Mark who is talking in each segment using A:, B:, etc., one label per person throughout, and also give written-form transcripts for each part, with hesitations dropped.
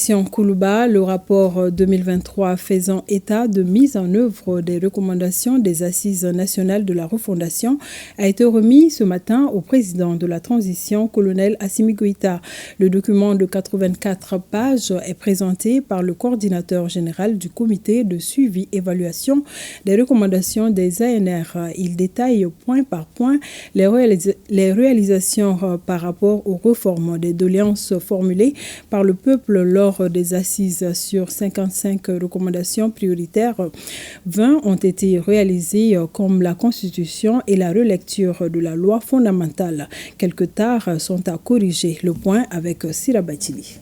A: Christian Koulouba, le rapport 2023 faisant état de mise en œuvre des recommandations des Assises nationales de la refondation a été remis ce matin au président de la transition, colonel Assimi Goïta. Le document de 84 pages est présenté par le coordinateur général du comité de suivi-évaluation des recommandations des ANR. Il détaille point par point les réalisations par rapport aux réformes des doléances formulées par le peuple lors des assises. Sur 55 recommandations prioritaires, 20 ont été réalisées comme la Constitution et la relecture de la loi fondamentale. Quelques tares sont à corriger. Le point avec Sira Batili.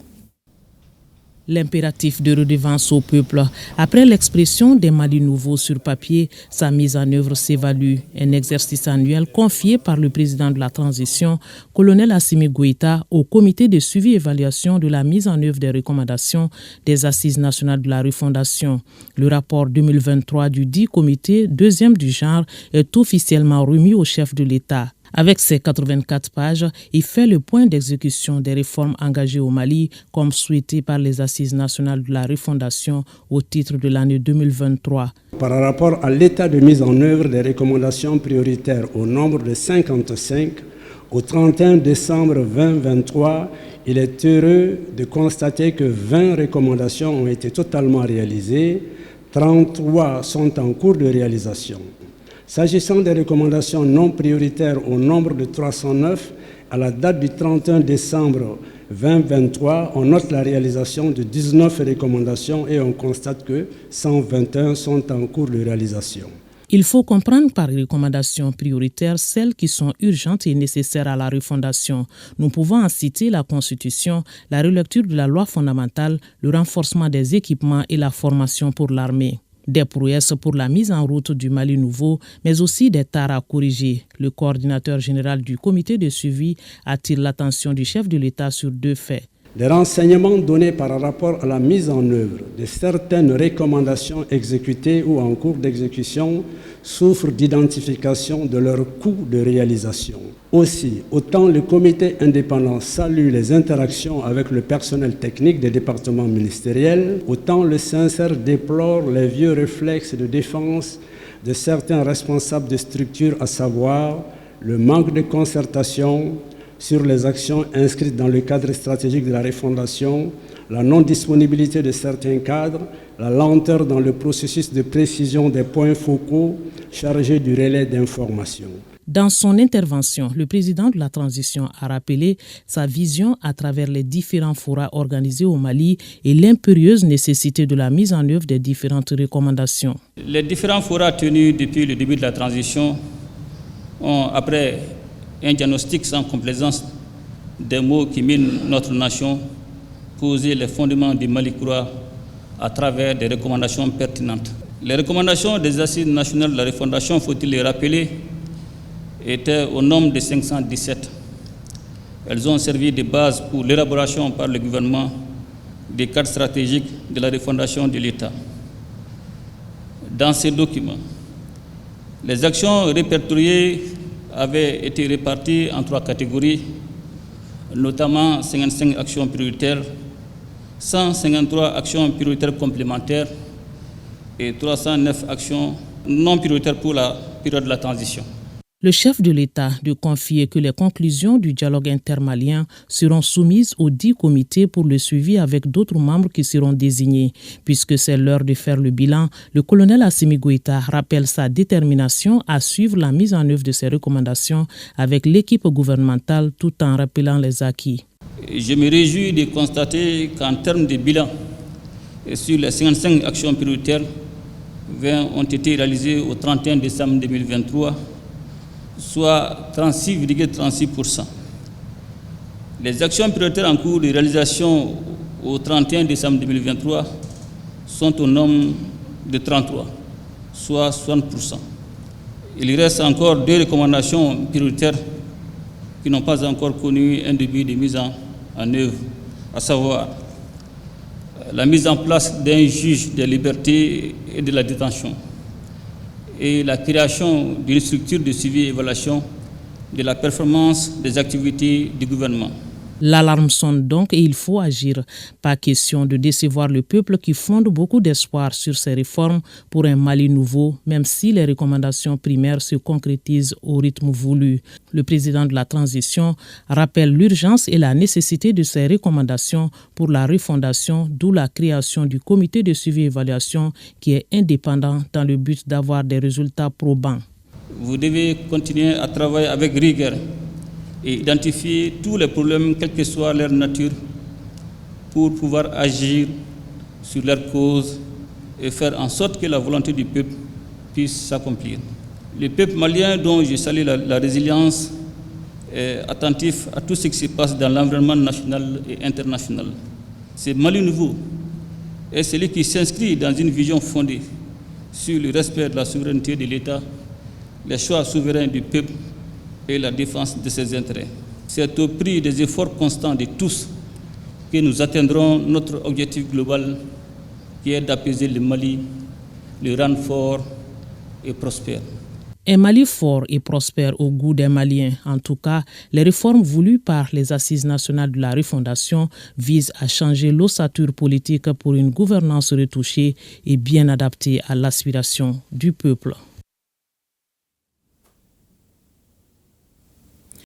B: L'impératif de redevance au peuple. Après l'expression des Mali nouveaux sur papier, sa mise en œuvre s'évalue. Un exercice annuel confié par le président de la transition, colonel Assimi Goïta, au comité de suivi-évaluation de la mise en œuvre des recommandations des Assises nationales de la refondation. Le rapport 2023 du dit comité, deuxième du genre, est officiellement remis au chef de l'État. Avec ses 84 pages, il fait le point d'exécution des réformes engagées au Mali, comme souhaité par les Assises nationales de la refondation au titre de l'année 2023.
C: Par rapport à l'état de mise en œuvre des recommandations prioritaires au nombre de 55, au 31 décembre 2023, il est heureux de constater que 20 recommandations ont été totalement réalisées, 33 sont en cours de réalisation. S'agissant des recommandations non prioritaires au nombre de 309, à la date du 31 décembre 2023, on note la réalisation de 19 recommandations et on constate que 121 sont en cours de réalisation.
B: Il faut comprendre par recommandations prioritaires celles qui sont urgentes et nécessaires à la refondation. Nous pouvons en citer la Constitution, la relecture de la loi fondamentale, le renforcement des équipements et la formation pour l'armée. Des prouesses pour la mise en route du Mali nouveau, mais aussi des tares à corriger. Le coordinateur général du comité de suivi attire l'attention du chef de l'État sur deux faits.
C: Les renseignements donnés par rapport à la mise en œuvre de certaines recommandations exécutées ou en cours d'exécution souffrent d'identification de leur coût de réalisation. Aussi, autant le comité indépendant salue les interactions avec le personnel technique des départements ministériels, autant le sincère déplore les vieux réflexes de défense de certains responsables de structures, à savoir le manque de concertation sur les actions inscrites dans le cadre stratégique de la refondation, la non-disponibilité de certains cadres, la lenteur dans le processus de précision des points focaux chargés du relais d'information.
B: Dans son intervention, le président de la transition a rappelé sa vision à travers les différents forats organisés au Mali et l'impérieuse nécessité de la mise en œuvre des différentes recommandations.
D: Les différents forats tenus depuis le début de la transition ont, après un diagnostic sans complaisance des maux qui minent notre nation, poser les fondements du Mali croix à travers des recommandations pertinentes. Les recommandations des Assises nationales de la refondation, faut-il les rappeler, étaient au nombre de 517. Elles ont servi de base pour l'élaboration par le gouvernement des cadres stratégiques de la refondation de l'État. Dans ces documents, les actions répertoriées avaient été réparties en 3 catégories, notamment 55 actions prioritaires, 153 actions prioritaires complémentaires et 309 actions non prioritaires pour la période de la transition.
B: Le chef de l'État de confier que les conclusions du dialogue intermalien seront soumises au dit comité pour le suivi avec d'autres membres qui seront désignés. Puisque c'est l'heure de faire le bilan, le colonel Assimi Goïta rappelle sa détermination à suivre la mise en œuvre de ces recommandations avec l'équipe gouvernementale tout en rappelant les acquis.
D: Je me réjouis de constater qu'en termes de bilan, sur les 55 actions prioritaires, 20 ont été réalisées au 31 décembre 2023, soit 36,36%. Les actions prioritaires en cours de réalisation au 31 décembre 2023 sont au nombre de 33, soit 60%. Il reste encore 2 recommandations prioritaires qui n'ont pas encore connu un début de mise en œuvre, à savoir la mise en place d'un juge des libertés et de la détention, et la création d'une structure de suivi et évaluation de la performance des activités du gouvernement.
B: L'alarme sonne donc et il faut agir. Pas question de décevoir le peuple qui fonde beaucoup d'espoir sur ces réformes pour un Mali nouveau, même si les recommandations primaires se concrétisent au rythme voulu. Le président de la transition rappelle l'urgence et la nécessité de ces recommandations pour la refondation, d'où la création du comité de suivi et évaluation qui est indépendant dans le but d'avoir des résultats probants.
D: Vous devez continuer à travailler avec rigueur et identifier tous les problèmes, quelle que soit leur nature, pour pouvoir agir sur leurs causes et faire en sorte que la volonté du peuple puisse s'accomplir. Le peuple malien, dont je salue la résilience, est attentif à tout ce qui se passe dans l'environnement national et international. Ce Mali nouveau est celui qui s'inscrit dans une vision fondée sur le respect de la souveraineté de l'État, les choix souverains du peuple et la défense de ses intérêts. C'est au prix des efforts constants de tous que nous atteindrons notre objectif global qui est d'apaiser le Mali, le rendre fort et prospère.
B: Un Mali fort et prospère au goût des Maliens. En tout cas, les réformes voulues par les Assises nationales de la refondation visent à changer l'ossature politique pour une gouvernance retouchée et bien adaptée à l'aspiration du peuple.